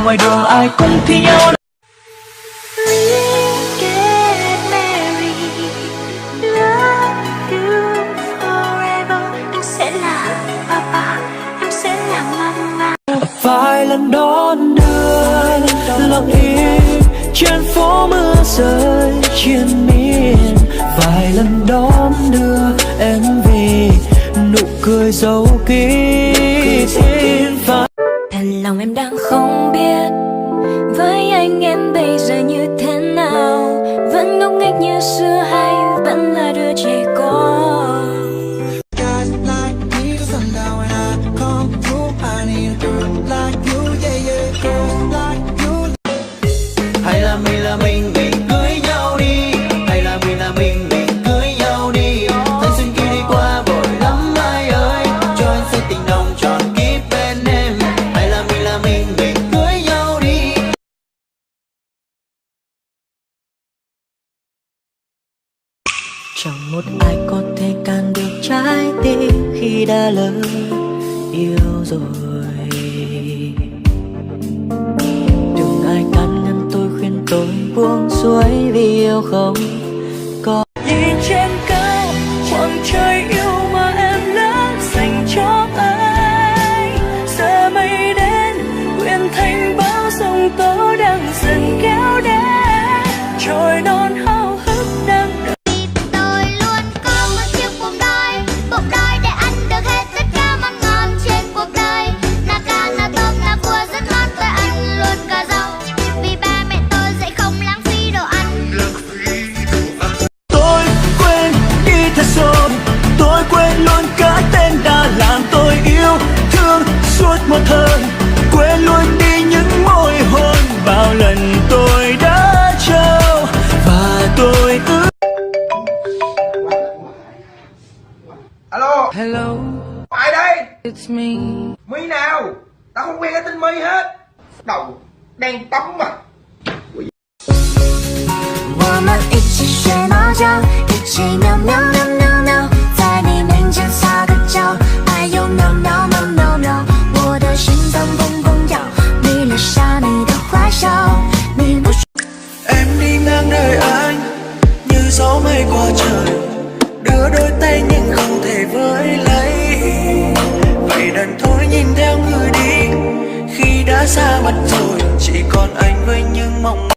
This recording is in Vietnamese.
ngoài đường ai cũng thi nhau. Vài lần đón đưa lặng im trên phố mưa rơi trên miền, vài lần đón đưa em về nụ cười dấu kín. Thật lòng em đang không biết với anh em bây giờ như thế nào, vẫn ngốc nghếch như xưa hay vẫn là đứa trẻ con. Hay là mình cưới nhau đi, hay là mình cưới nhau đi. Thanh xuân kia đi qua vội lắm ai ơi, cho anh say tình nồng tròn kiếp bên em. Hay là mình cưới nhau đi. Chẳng một ai có thể can được trái tim khi đã lỡ yêu rồi. Đừng ai can ngăn tôi, khuyên tôi buông xuôi vì yêu không có. Nhìn trên cao khoảng trời yêu mà em đã dành cho anh, giờ mây đến quyện thành bão giông tố đang dần kéo đến, trôi non háo hức đang đợi. Tôi luôn có một chiếc bụng đôi để ăn được hết tất cả món ngon trên cuộc đời. Na cá, na tôm, na cua rất ngon, tôi ăn luôn cả rau vì ba mẹ tôi dạy không lãng phí đồ ăn. Tôi quên đi thật rồi, tôi quên luôn cả tên Đà Lạt tôi yêu thương suốt một thời, quên luôn đi những môi hôn bao lần tôi đã trao và tôi ước. Alo, Hello, ai đây? it's me. My nào? Tao không quen cái tên My hết. Đầu đen tắm mà. 我们一起学猫叫，一起喵喵喵喵喵，在你面前撒个娇，哎呦喵喵喵喵喵，我的心脏砰砰跳，你留下你的坏笑，你不。 Em đi ngang đời anh như gió mây qua trời, đưa đôi tay nhưng không thể với lấy. Vậy đành thôi nhìn theo người đi, khi đã xa mặt rồi chỉ còn anh với những mộng.